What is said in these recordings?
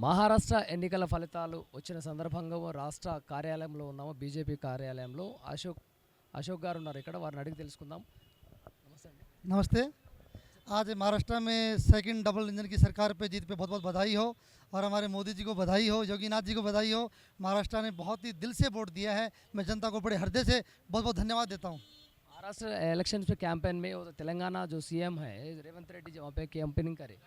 మహారాష్ట్ర ఎన్నికల ఫలితాలు వచ్చిన సందర్భంగా రాష్ట్ర కార్యాలయంలో ఉన్నాము. బీజేపీ కార్యాలయంలో అశోక్ గారు ఉన్నారు. ఇక్కడ వారిని అడిగి తెలుసుకుందాం. నమస్తే అండి. नमस्ते। आज महाराष्ट्र में सेकंड डबल इंजन की सरकार पे जीत पे बहुत बहुत बधाई हो और हमारे मोदी जी को बधाई हो, योगीनाथ जी को बधाई हो। महाराष्ट्र ने बहुत ही दिल से वोट दिया है। मैं जनता को बड़े हृदय से बहुत बहुत धन्यवाद देता हूँ। महाराष्ट्र इलेक्शन पे कैंपेन में वो तेलंगाना जो सीएम है रेवंत रेड्डी जो वहाँ पे कैंपेनिंग करे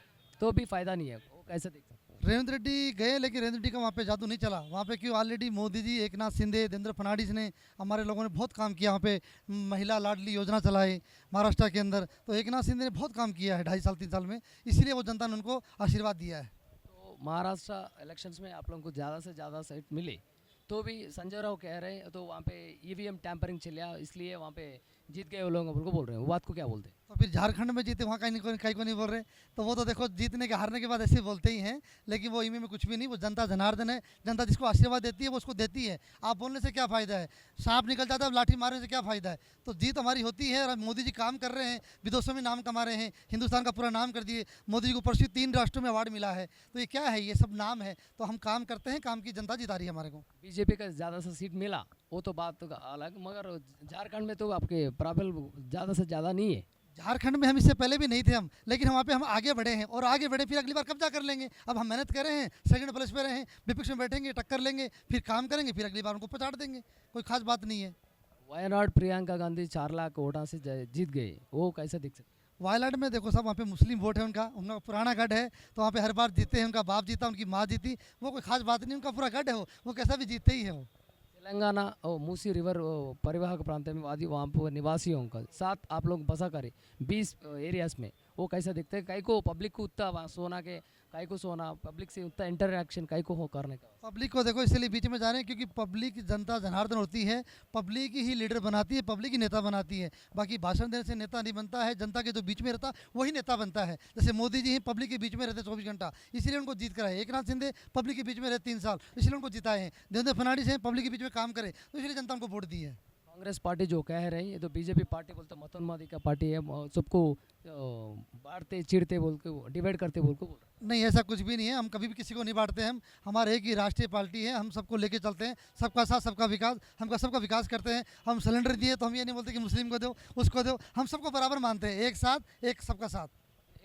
तो भी फायदा नहीं है, वो कैसे देख सकते हैं? रेवंत रेड्डी गए लेकिन रेवंत रेड्डी का वहाँ पे जादू नहीं चला। वहाँ पे क्यों ऑलरेडी मोदी जी, एकनाथ शिंदे, देवेंद्र फडणवीस ने, हमारे लोगों ने बहुत काम किया। वहाँ पे महिला लाडली योजना चलाई महाराष्ट्र के अंदर, तो एकनाथ शिंदे ने बहुत काम किया है 2.5 साल 3 साल में, इसीलिए वो जनता ने उनको आशीर्वाद दिया है। तो महाराष्ट्र इलेक्शंस में आप लोगों को ज़्यादा से ज़्यादा सीट मिले तो भी संजय राव कह रहे हैं तो वहाँ पे ईवीएम टैंपरिंग चलिया इसलिए वहाँ पे जीत गए वो लोग को बोल रहे हैं, वो बात को क्या बोलते हैं? तो फिर झारखंड में जीते वहाँ कहीं को नहीं बोल रहे। तो वो तो देखो जीतने के हारने के बाद ऐसे बोलते ही हैं, लेकिन वो इमे में कुछ भी नहीं। वो जनता जनार्दन है, जनता जिसको आशीर्वाद देती है वो उसको देती है। आप बोलने से क्या फ़ायदा है, सांप निकल जाता है, लाठी मारने से क्या फ़ायदा है। तो जीत हमारी होती है और मोदी जी काम कर रहे हैं, विदेशों में नाम कमा रहे हैं, हिंदुस्तान का पूरा नाम कर दिए। मोदी जी को परसों 3 राष्ट्रों में अवार्ड मिला है। तो ये क्या है, ये सब नाम है। तो हम काम करते हैं, काम की जनता जिता रही है हमारे को। बीजेपी का ज़्यादा से सीट मिला वो तो बात अलग, मगर झारखंड में तो आपके प्रबल ज़्यादा से ज़्यादा नहीं है। झारखंड में हम इससे पहले भी नहीं थे हम, लेकिन वहाँ पे हम आगे बढ़े हैं और आगे बढ़े फिर अगली बार कब्जा कर लेंगे। अब हम मेहनत कर रहे हैं, सेकंड प्लेस पे रहे हैं, विपक्ष में बैठेंगे, टक्कर लेंगे, फिर काम करेंगे, फिर अगली बार उनको पछाड़ देंगे। कोई खास बात नहीं है। वायनाड प्रियंका गांधी 4 लाख वोटा से जीत गए, वो कैसे दिख सकते? वायनाड में देखो सब वहाँ पे मुस्लिम वोट है, उनका उनका पुराना गढ़ है, तो वहाँ पे हर बार जीते हैं। उनका बाप जीता, उनकी माँ जीती, वो कोई खास बात नहीं। उनका पूरा गढ़ है, वो कैसा भी जीतते ही है। वो तेलंगाना और मूसी रिवर परिवाहक प्रांत में वादी वहाँ पर निवासियों का साथ आप लोग बसा करें 20 एरियाज में, वो कैसा दिखते हैं? कई को पब्लिक को उतना वहाँ सोना के कई को सोना पब्लिक से उतना इंटरेक्शन कई को हो करने का। पब्लिक को देखो इसलिए बीच में जा रहे हैं क्योंकि पब्लिक जनता जनार्दन होती है, पब्लिक ही लीडर बनाती है, पब्लिक ही नेता बनाती है। बाकी भाषण देने से नेता नहीं बनता है, जनता के जो बीच में रहता वही नेता बनता है। जैसे मोदी जी ही पब्लिक के बीच में रहते 24 घंटा, इसलिए उनको जीत कराए। एकनाथ शिंदे पब्लिक के बीच में रहते 3 साल, इसलिए उनको जिताए हैं। देवेंद्र फडणवीस हैं पब्लिक के बीच में काम करे, तो इसलिए जनता उनको वोट दी है। कांग्रेस पार्टी जो कह रही है तो बीजेपी पार्टी बोलते मतोन्मादी का पार्टी है, सबको बांटते चिढ़ते बोल के डिवाइड करते बोल के बोल रहे हैं। नहीं, ऐसा कुछ भी नहीं है। हम कभी भी किसी को नहीं बांटते हैं। हम हमारे एक ही राष्ट्रीय पार्टी है, हम सबको लेके चलते हैं। सबका साथ सबका विकास, हम सबका विकास करते हैं। हम सिलेंडर दिए तो हम ये नहीं बोलते कि मुस्लिम को दो उसको दो, हम सबको बराबर मानते हैं। एक साथ एक सबका साथ।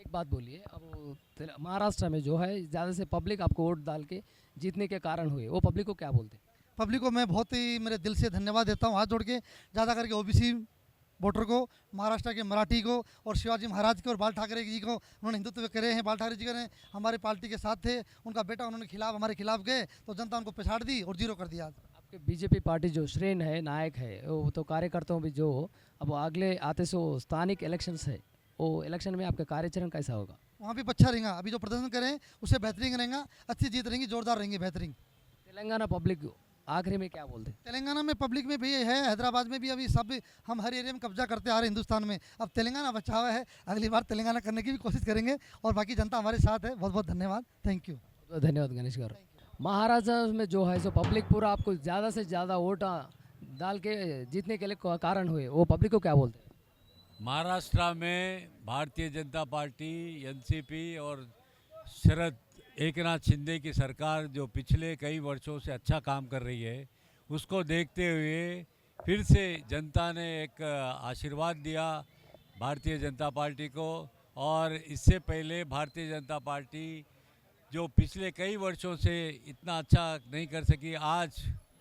एक बात बोलिए, अब महाराष्ट्र में जो है ज़्यादा से पब्लिक आपको वोट डाल के जीतने के कारण हुए, वो पब्लिक को क्या बोलते हैं? पब्लिक को मैं बहुत ही मेरे दिल से धन्यवाद देता हूँ, हाथ जोड़ के। ज़्यादा करके ओबीसी वोटर को, महाराष्ट्र के मराठी को और शिवाजी महाराज को और बाल ठाकरे जी को उन्होंने हिंदुत्व करे हैं। बाल ठाकरे जी ने हमारे पार्टी के साथ थे, उनका बेटा उन्होंने हमारे खिलाफ गए तो जनता उनको पछाड़ दी और जीरो कर दिया। आपके बीजेपी पार्टी जो श्रेण है, नायक है, वो तो कार्यकर्ताओं भी जो अब अगले आते सो स्थानिक इलेक्शंस है, वो इलेक्शन में आपका कार्यचरण कैसा होगा? वहाँ भी अच्छा रहेगा। अभी जो प्रदर्शन करें उससे बेहतरीन रहेगा, अच्छी जीत रहेंगी, जोरदार रहेंगी, बेहतरीन। तेलंगाना पब्लिक आखिरी में क्या बोलते हैं? तेलंगाना में पब्लिक में भी है, हैदराबाद में भी अभी सब हम हर एरिया में कब्जा करते आ रहे हैं हिंदुस्तान में। अब तेलंगाना बचा हुआ है, अगली बार तेलंगाना करने की भी कोशिश करेंगे और बाकी जनता हमारे साथ है। बहुत बहुत धन्यवाद, थैंक यू। धन्यवाद गणेश गाరు। महाराष्ट्र में जो है सो पब्लिक पूरा आपको ज़्यादा से ज़्यादा वोट डाल के जीतने के लिए कारण हुए, वो पब्लिक को क्या बोलते हैं? महाराष्ट्र में भारतीय जनता पार्टी, एनसीपी और शरद एकनाथ शिंदे की सरकार जो पिछले कई वर्षों से अच्छा काम कर रही है, उसको देखते हुए फिर से जनता ने एक आशीर्वाद दिया भारतीय जनता पार्टी को। और इससे पहले भारतीय जनता पार्टी जो पिछले कई वर्षों से इतना अच्छा नहीं कर सकी, आज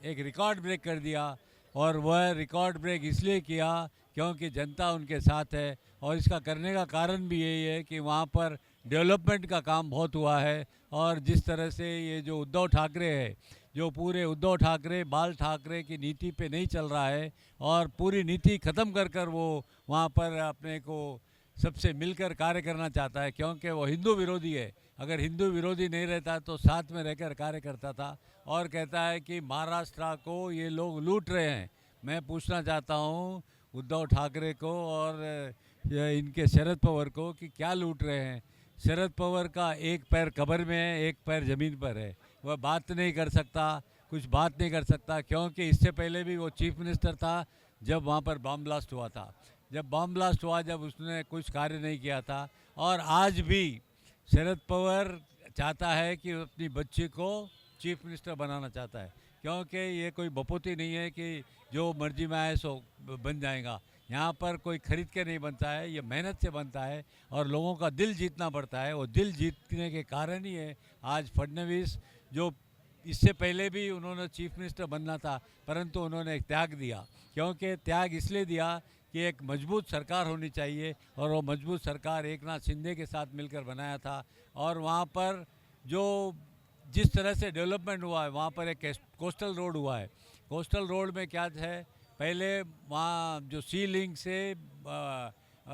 एक रिकॉर्ड ब्रेक कर दिया। और वह रिकॉर्ड ब्रेक इसलिए किया क्योंकि जनता उनके साथ है। और इसका करने का कारण भी यही है कि वहाँ पर डेवलपमेंट का काम बहुत हुआ है। और जिस तरह से ये जो उद्धव ठाकरे है, जो पूरे उद्धव ठाकरे बाल ठाकरे की नीति पे नहीं चल रहा है और पूरी नीति ख़त्म कर कर वो वहाँ पर अपने को सबसे मिलकर कार्य करना चाहता है, क्योंकि वो हिंदू विरोधी है। अगर हिंदू विरोधी नहीं रहता तो साथ में रहकर कार्य करता था। और कहता है कि महाराष्ट्र को ये लोग लूट रहे हैं। मैं पूछना चाहता हूँ उद्धव ठाकरे को और इनके शरद पवार को कि क्या लूट रहे हैं। शरद पवार का एक पैर कब्र में है, एक पैर ज़मीन पर है। वह बात नहीं कर सकता, कुछ बात नहीं कर सकता, क्योंकि इससे पहले भी वो चीफ मिनिस्टर था जब वहाँ पर बम ब्लास्ट हुआ था। जब बम ब्लास्ट हुआ, जब उसने कुछ कार्य नहीं किया था। और आज भी शरद पवार चाहता है कि अपनी बच्ची को चीफ मिनिस्टर बनाना चाहता है, क्योंकि ये कोई बपोती नहीं है कि जो मर्जी में आए सो बन जाएगा। यहाँ पर कोई खरीद के नहीं बनता है, ये मेहनत से बनता है और लोगों का दिल जीतना पड़ता है। वो दिल जीतने के कारण ही है आज फडणवीस, जो इससे पहले भी उन्होंने चीफ मिनिस्टर बनना था परंतु उन्होंने एक त्याग दिया, क्योंकि त्याग इसलिए दिया कि एक मजबूत सरकार होनी चाहिए और वो मजबूत सरकार एकनाथ शिंदे के साथ मिलकर बनाया था। और वहाँ पर जो जिस तरह से डेवलपमेंट हुआ है, वहाँ पर एक कोस्टल रोड हुआ है। कोस्टल रोड में क्या है, पहले वहाँ जो सी लिंक से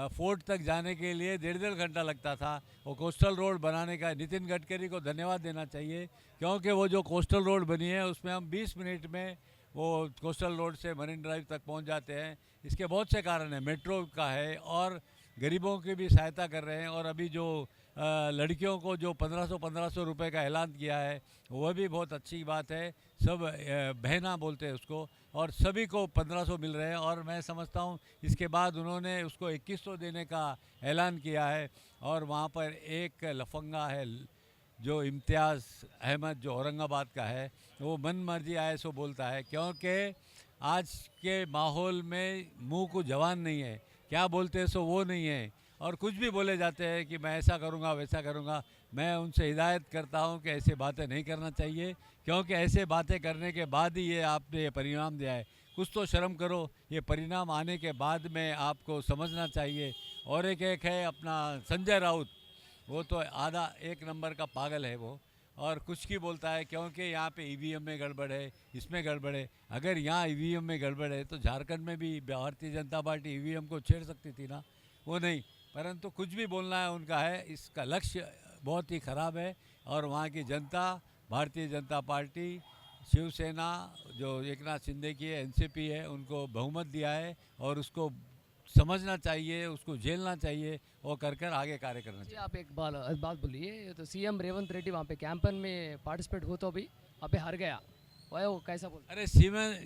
फोर्ट तक जाने के लिए 1.5 घंटा लगता था। वो कोस्टल रोड बनाने का नितिन गडकरी को धन्यवाद देना चाहिए, क्योंकि वो जो कोस्टल रोड बनी है उसमें हम 20 मिनट में वो कोस्टल रोड से मरीन ड्राइव तक पहुंच जाते हैं। इसके बहुत से कारण हैं, मेट्रो का है और गरीबों की भी सहायता कर रहे हैं। और अभी जो लड़कियों को जो 1500 रुपए का ऐलान किया है वह भी बहुत अच्छी बात है। सब बहना बोलते हैं उसको, और सभी को 1500 मिल रहे हैं। और मैं समझता हूँ इसके बाद उन्होंने उसको 2100 देने का ऐलान किया है। और वहाँ पर एक लफंगा है जो इम्तियाज़ अहमद, जो औरंगाबाद का है, वो मन मर्जी आए सो बोलता है, क्योंकि आज के माहौल में मुंह को जवान नहीं है, क्या बोलते हैं सो वो नहीं है, और कुछ भी बोले जाते हैं कि मैं ऐसा करूँगा वैसा करूँगा। मैं उनसे हिदायत करता हूँ कि ऐसे बातें नहीं करना चाहिए, क्योंकि ऐसे बातें करने के बाद ही ये आपने ये परिणाम दिया है। कुछ तो शर्म करो, ये परिणाम आने के बाद में आपको समझना चाहिए। और एक है अपना संजय राउत, वो तो आधा एक नंबर का पागल है वो, और कुछ की बोलता है, क्योंकि यहाँ पे ईवीएम में गड़बड़ है, इसमें गड़बड़ है। अगर यहाँ ईवीएम में गड़बड़ है तो झारखंड में भी भारतीय जनता पार्टी ईवीएम को छेड़ सकती थी ना, वो नहीं। परंतु कुछ भी बोलना है उनका है, इसका लक्ष्य बहुत ही ख़राब है। और वहाँ की जनता, भारतीय जनता पार्टी, शिवसेना जो एकनाथ शिंदे की है, एनसीपी है, उनको बहुमत दिया है और उसको समझना चाहिए, उसको झेलना चाहिए और कर आगे कार्य करना जी, चाहिए। आप एक बात बोलिए, तो सीएम रेवंत रेड्डी वहाँ पे कैंपेन में पार्टिसिपेट हो तो भी वहाँ पे हार गया, वो कैसा बोलते अरे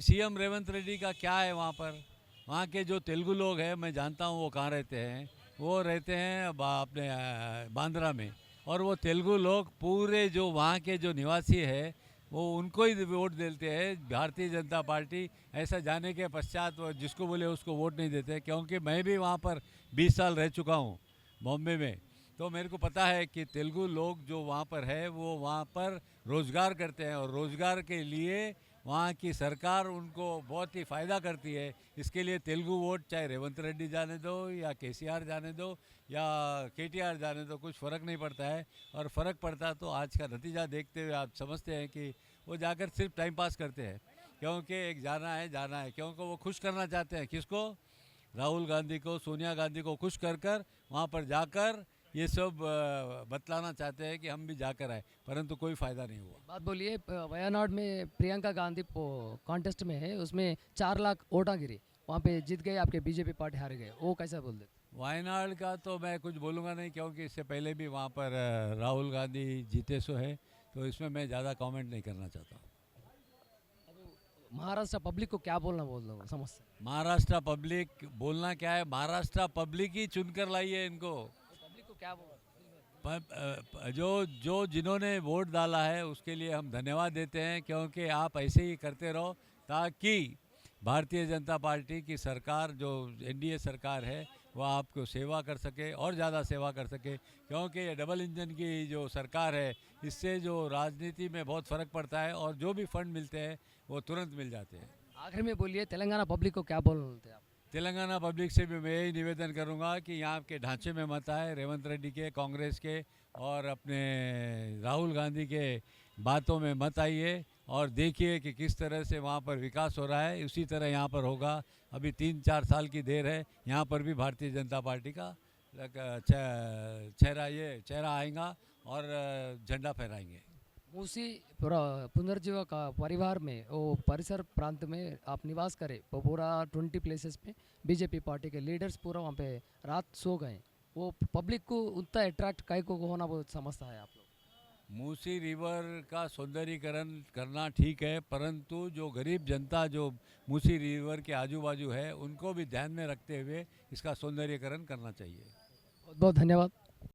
सीएम रेवंत रेड्डी का क्या है वहाँ पर? वहाँ के जो तेलुगु लोग हैं, मैं जानता हूँ वो कहाँ रहते हैं। वो रहते हैं अपने बांद्रा में। और वो तेलुगु लोग पूरे जो वहाँ के जो निवासी है वो उनको ही वोट देते हैं। भारतीय जनता पार्टी ऐसा जाने के पश्चात वो जिसको बोले उसको वोट नहीं देते, क्योंकि मैं भी वहाँ पर 20 साल रह चुका हूँ बॉम्बे में। तो मेरे को पता है कि तेलुगु लोग जो वहाँ पर है वो वहाँ पर रोज़गार करते हैं, और रोज़गार के लिए वहाँ की सरकार उनको बहुत ही फ़ायदा करती है। इसके लिए तेलुगु वोट चाहे रेवंत रेड्डी जाने दो या केसीआर जाने दो या केटीआर जाने दो, कुछ फ़र्क नहीं पड़ता है। और फ़र्क पड़ता तो आज का नतीजा देखते हुए आप समझते हैं कि वो जाकर सिर्फ टाइम पास करते हैं, क्योंकि एक जाना है, क्योंकि वो खुश करना चाहते हैं किसको, राहुल गांधी को, सोनिया गांधी को खुश कर वहाँ पर जाकर ये सब बतलाना चाहते हैं कि हम भी जाकर आए, परंतु कोई फ़ायदा नहीं हुआ। बात बोलिए, वयनाड में प्रियंका गांधी कॉन्टेस्ट में है, उसमें 4 लाख वोटा गिरी, वहाँ पे जीत गए, आपके बीजेपी पार्टी हार गए, वो कैसा बोल देते? वायनाड का तो मैं कुछ बोलूँगा नहीं, क्योंकि इससे पहले भी वहाँ पर राहुल गांधी जीते सो है, तो इसमें मैं ज़्यादा कमेंट नहीं करना चाहता। महाराष्ट्र पब्लिक को क्या बोल रहा हूँ समझ से? महाराष्ट्र पब्लिक बोलना क्या है, महाराष्ट्र पब्लिक ही चुनकर लाई है इनको। पब्लिक को क्या बोल? जो जिन्होंने वोट डाला है उसके लिए हम धन्यवाद देते हैं, क्योंकि आप ऐसे ही करते रहो ताकि भारतीय जनता पार्टी की सरकार जो एनडीए सरकार है वो आपको सेवा कर सके और ज़्यादा सेवा कर सके, क्योंकि ये डबल इंजन की जो सरकार है इससे जो राजनीति में बहुत फ़र्क पड़ता है और जो भी फंड मिलते हैं वो तुरंत मिल जाते हैं। आखिर में बोलिए, तेलंगाना पब्लिक को क्या बोलते हैं आप? तेलंगाना पब्लिक से भी मैं यही निवेदन करूंगा कि यहाँ के ढांचे में मत आए, रेवंत रेड्डी के, कांग्रेस के और अपने राहुल गांधी के बातों में मत आइए, और देखिए कि किस तरह से वहाँ पर विकास हो रहा है, उसी तरह यहाँ पर होगा। अभी 3-4 साल की देर है, यहाँ पर भी भारतीय जनता पार्टी का चेहरा आएगा और झंडा फहराएंगे। मूसी पुनर्जीवा का परिवार में वो परिसर प्रांत में आप निवास करें, वो पूरा 20 प्लेसेस में बीजेपी पार्टी के लीडर्स पूरा वहाँ पे रात सो गए, वो पब्लिक को उतना अट्रैक्ट काय को होना बहुत समझता है आप लोग? मूसी रिवर का सौंदर्यीकरण करना ठीक है, परंतु जो गरीब जनता जो मूसी रिवर के आजू बाजू है उनको भी ध्यान में रखते हुए इसका सौंदर्यीकरण करना चाहिए। बहुत बहुत धन्यवाद।